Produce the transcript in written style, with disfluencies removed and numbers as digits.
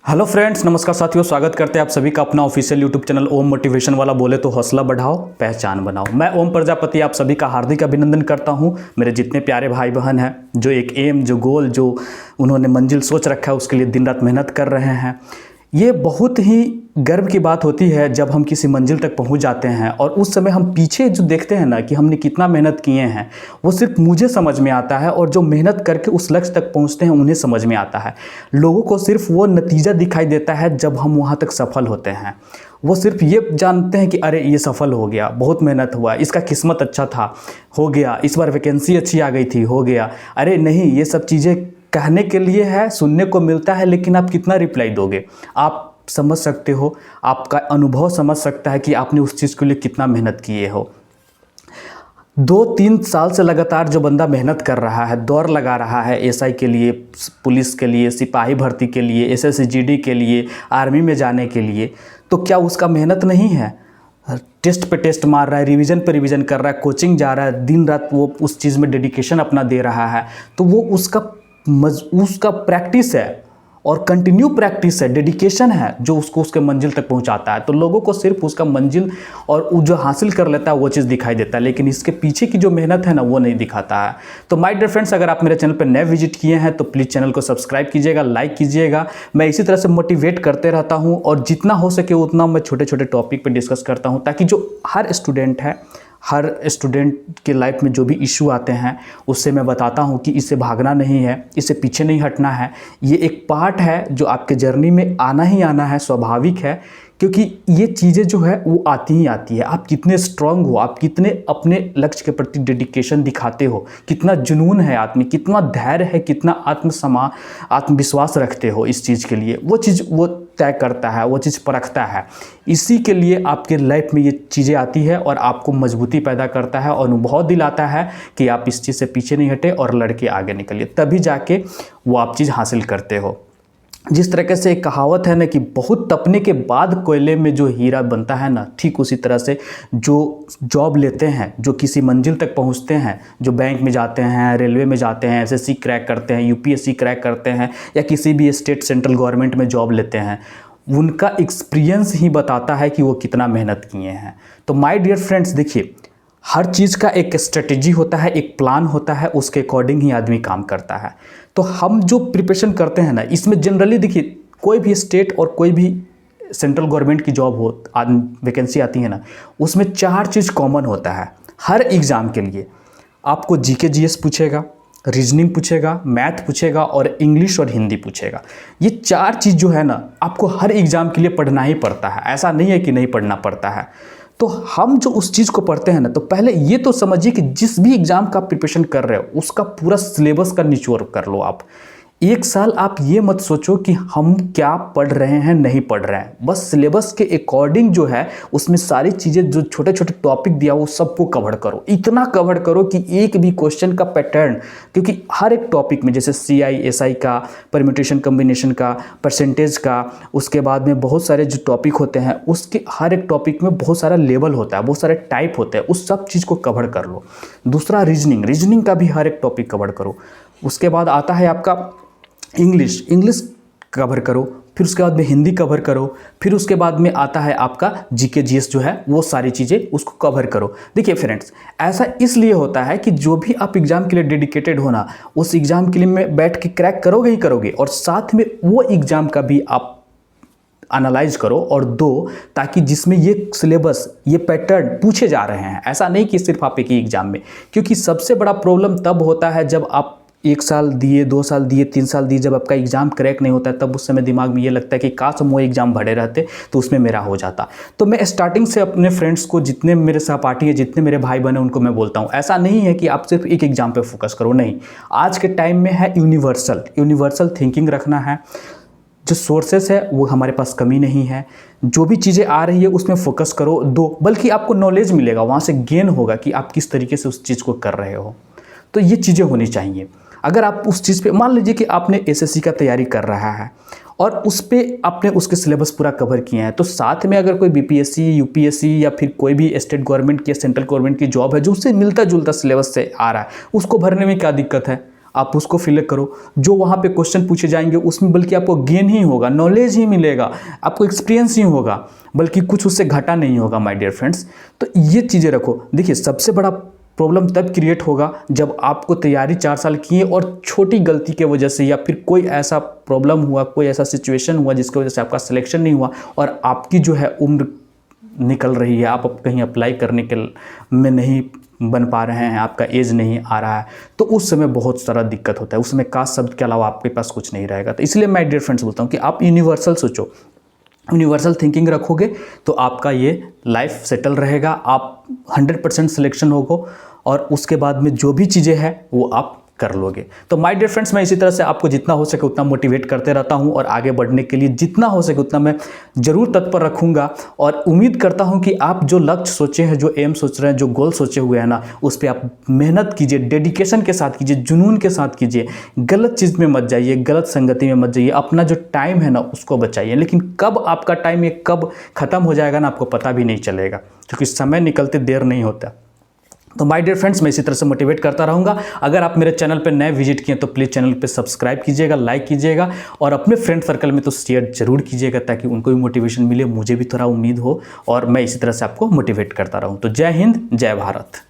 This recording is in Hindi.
हेलो फ्रेंड्स, नमस्कार साथियों। स्वागत करते हैं आप सभी का अपना ऑफिशियल यूट्यूब चैनल ओम मोटिवेशन वाला। बोले तो हौसला बढ़ाओ, पहचान बनाओ। मैं ओम प्रजापति आप सभी का हार्दिक अभिनंदन करता हूं। मेरे जितने प्यारे भाई बहन हैं जो एक एम, जो गोल, जो उन्होंने मंजिल सोच रखा है उसके लिए दिन रात मेहनत कर रहे हैं। ये बहुत ही गर्व की बात होती है जब हम किसी मंजिल तक पहुंच जाते हैं और उस समय हम पीछे जो देखते हैं ना कि हमने कितना मेहनत किए हैं, वो सिर्फ मुझे समझ में आता है और जो मेहनत करके उस लक्ष्य तक पहुंचते हैं उन्हें समझ में आता है। लोगों को सिर्फ वो नतीजा दिखाई देता है जब हम वहां तक सफल होते हैं। वो सिर्फ ये जानते हैं कि अरे ये सफल हो गया, बहुत मेहनत हुआ, इसका किस्मत अच्छा था, हो गया, इस बार वैकेंसी अच्छी आ गई थी, हो गया। अरे नहीं, ये सब चीज़ें कहने के लिए है, सुनने को मिलता है, लेकिन आप कितना रिप्लाई दोगे? आप समझ सकते हो, आपका अनुभव समझ सकता है कि आपने उस चीज़ के लिए कितना मेहनत किए हो। 2-3 साल से लगातार जो बंदा मेहनत कर रहा है, दौड़ लगा रहा है एसआई के लिए, पुलिस के लिए, सिपाही भर्ती के लिए, एसएससी जीडी के लिए, आर्मी में जाने के लिए, तो क्या उसका मेहनत नहीं है? टेस्ट पे टेस्ट मार रहा है, रिवीजन पे रिवीजन कर रहा है, कोचिंग जा रहा है, दिन रात वो उस चीज़ में डेडिकेशन अपना दे रहा है, तो वो उसका प्रैक्टिस है और कंटिन्यू प्रैक्टिस है, डेडिकेशन है जो उसको उसके मंजिल तक पहुंचाता है। तो लोगों को सिर्फ उसका मंजिल और वो जो हासिल कर लेता है वो चीज़ दिखाई देता है, लेकिन इसके पीछे की जो मेहनत है ना वो नहीं दिखाता है। तो माय डियर फ्रेंड्स, अगर आप मेरे चैनल पर नए विजिट किए हैं तो प्लीज़ चैनल को सब्सक्राइब कीजिएगा, लाइक कीजिएगा। मैं इसी तरह से मोटिवेट करते रहता हूँ और जितना हो सके उतना मैं छोटे छोटे टॉपिक पर डिस्कस करता हूँ, ताकि जो हर स्टूडेंट के लाइफ में जो भी इशू आते हैं उससे मैं बताता हूँ कि इससे भागना नहीं है, इससे पीछे नहीं हटना है। ये एक पार्ट है जो आपके जर्नी में आना ही आना है, स्वाभाविक है, क्योंकि ये चीज़ें जो है वो आती ही आती है। आप कितने स्ट्रांग हो, आप कितने अपने लक्ष्य के प्रति डेडिकेशन दिखाते हो, कितना जुनून है आप में, कितना धैर्य है, कितना आत्मविश्वास रखते हो इस चीज़ के लिए, वो चीज़ वो तय करता है, वो चीज़ परखता है। इसी के लिए आपके लाइफ में ये चीज़ें आती है और आपको मजबूती पैदा करता है और अनुभव दिलाता है कि आप इस चीज़ से पीछे नहीं हटे और लड़के आगे निकलिए, तभी जाके वो आप चीज़ हासिल करते हो। जिस तरीके से एक कहावत है ना कि बहुत तपने के बाद कोयले में जो हीरा बनता है ना, ठीक उसी तरह से जो जॉब लेते हैं, जो किसी मंजिल तक पहुंचते हैं, जो बैंक में जाते हैं, रेलवे में जाते हैं, एसएससी क्रैक करते हैं, यूपीएससी क्रैक करते हैं, या किसी भी स्टेट सेंट्रल गवर्नमेंट में जॉब लेते हैं, उनका एक्सपीरियंस ही बताता है कि वो कितना मेहनत किए हैं। तो माय डियर फ्रेंड्स, देखिए, हर चीज़ का एक स्ट्रेटेजी होता है, एक प्लान होता है, उसके अकॉर्डिंग ही आदमी काम करता है। तो हम जो प्रिपरेशन करते हैं ना, इसमें जनरली देखिए, कोई भी स्टेट और कोई भी सेंट्रल गवर्नमेंट की जॉब हो, वैकेंसी आती है ना, उसमें 4 चीज़ कॉमन होता है हर एग्ज़ाम के लिए। आपको जीके जीएस पूछेगा, रीजनिंग पूछेगा, मैथ पूछेगा और इंग्लिश और हिंदी पूछेगा। ये 4 चीज़ जो है ना, आपको हर एग्ज़ाम के लिए पढ़ना ही पड़ता है, ऐसा नहीं है कि नहीं पढ़ना पड़ता है। तो हम जो उस चीज़ को पढ़ते हैं ना, तो पहले ये तो समझिए कि जिस भी एग्ज़ाम का प्रिपरेशन कर रहे हो उसका पूरा सिलेबस का निचोड़ कर लो आप। 1 साल आप ये मत सोचो कि हम क्या पढ़ रहे हैं, नहीं पढ़ रहे हैं, बस सिलेबस के अकॉर्डिंग जो है उसमें सारी चीज़ें, जो छोटे छोटे टॉपिक दिया वो सबको कवर करो। इतना कवर करो कि एक भी क्वेश्चन का पैटर्न, क्योंकि हर एक टॉपिक में जैसे सीआई एसआई का, परम्यूटेशन कम्बिनेशन का, परसेंटेज का, उसके बाद में बहुत सारे जो टॉपिक होते हैं उसके हर एक टॉपिक में बहुत सारा लेवल होता है, बहुत सारे टाइप होते हैं, उस सब चीज़ को कवर कर लो। दूसरा रीजनिंग का भी हर एक टॉपिक कवर करो। उसके बाद आता है आपका इंग्लिश कवर करो, फिर उसके बाद में हिंदी कवर करो, फिर उसके बाद में आता है आपका जीके जीएस जो है, वो सारी चीज़ें उसको कवर करो। देखिए फ्रेंड्स, ऐसा इसलिए होता है कि जो भी आप एग्ज़ाम के लिए डेडिकेटेड हो ना, उस एग्ज़ाम के लिए में बैठ के क्रैक करोगे ही करोगे, और साथ में वो एग्ज़ाम का भी आप एनालाइज करो और दो, ताकि जिसमें ये सिलेबस, ये पैटर्न पूछे जा रहे हैं। ऐसा नहीं कि सिर्फ आप एक ही एग्ज़ाम में, क्योंकि सबसे बड़ा प्रॉब्लम तब होता है जब आप 1 साल दिए, 2 साल दिए, 3 साल दिए, जब आपका एग्ज़ाम क्रैक नहीं होता है, तब उस समय दिमाग में ये लगता है कि काश हम वो एग्ज़ाम भरे रहते तो उसमें मेरा हो जाता। तो मैं स्टार्टिंग से अपने फ्रेंड्स को, जितने मेरे सहपाठी हैं, जितने मेरे भाई बहन हैं, उनको मैं बोलता हूँ, ऐसा नहीं है कि आप सिर्फ एक एग्ज़ाम पे फोकस करो, नहीं। आज के टाइम में है यूनिवर्सल थिंकिंग रखना है। जो सोर्सेस है वो हमारे पास कमी नहीं है, जो भी चीज़ें आ रही है उसमें फोकस करो, बल्कि आपको नॉलेज मिलेगा, वहाँ से गेन होगा कि आप किस तरीके से उस चीज़ को कर रहे हो। तो ये चीज़ें होनी चाहिए। अगर आप उस चीज़ पे, मान लीजिए कि आपने एसएससी का तैयारी कर रहा है और उस पे आपने उसके सिलेबस पूरा कवर किए हैं, तो साथ में अगर कोई बीपीएससी, यूपीएससी या फिर कोई भी स्टेट गवर्नमेंट की या सेंट्रल गवर्नमेंट की जॉब है जो उससे मिलता जुलता सिलेबस से आ रहा है, उसको भरने में क्या दिक्कत है? आप उसको फिल करो। जो वहाँ पे क्वेश्चन पूछे जाएंगे उसमें बल्कि आपको गेन ही होगा, नॉलेज ही मिलेगा, आपको एक्सपीरियंस ही होगा, बल्कि कुछ उससे घटा नहीं होगा माय डियर फ्रेंड्स। तो ये चीज़ें रखो। देखिए सबसे बड़ा प्रॉब्लम तब क्रिएट होगा जब आपको तैयारी 4 साल की है और छोटी गलती के वजह से या फिर कोई ऐसा प्रॉब्लम हुआ, कोई ऐसा सिचुएशन हुआ जिसकी वजह से आपका सिलेक्शन नहीं हुआ और आपकी जो है उम्र निकल रही है, आप कहीं अप्लाई करने के में नहीं बन पा रहे हैं, आपका एज नहीं आ रहा है, तो उस समय बहुत सारा दिक्कत होता है। उस समय काश शब्द के अलावा आपके पास कुछ नहीं रहेगा। तो इसलिए मैं डियर फ्रेंड्स बोलता हूँ कि आप यूनिवर्सल सोचो, यूनिवर्सल थिंकिंग रखोगे तो आपका ये लाइफ सेटल रहेगा, आप 100% सिलेक्शन होगा और उसके बाद में जो भी चीज़ें हैं वो आप कर लोगे। तो माय डियर फ्रेंड्स, मैं इसी तरह से आपको जितना हो सके उतना मोटिवेट करते रहता हूं और आगे बढ़ने के लिए जितना हो सके उतना मैं ज़रूर तत्पर रखूंगा और उम्मीद करता हूं कि आप जो लक्ष्य सोचे हैं, जो एम सोच रहे हैं, जो गोल सोचे हुए हैं ना, उस पर आप मेहनत कीजिए, डेडिकेशन के साथ कीजिए, जुनून के साथ कीजिए। गलत चीज़ में मत जाइए, गलत संगति में मत जाइए, अपना जो टाइम है ना उसको बचाइए। लेकिन कब आपका टाइम ये कब ख़त्म हो जाएगा ना आपको पता भी नहीं चलेगा, क्योंकि समय निकलते देर नहीं होता। तो माय डियर फ्रेंड्स, मैं इसी तरह से मोटिवेट करता रहूँगा। अगर आप मेरे चैनल पर नए विजिट किए तो प्लीज़ चैनल पे सब्सक्राइब कीजिएगा, लाइक कीजिएगा और अपने फ्रेंड सर्कल में तो शेयर जरूर कीजिएगा ताकि उनको भी मोटिवेशन मिले, मुझे भी थोड़ा उम्मीद हो और मैं इसी तरह से आपको मोटिवेट करता रहूँ। तो जय हिंद, जय भारत।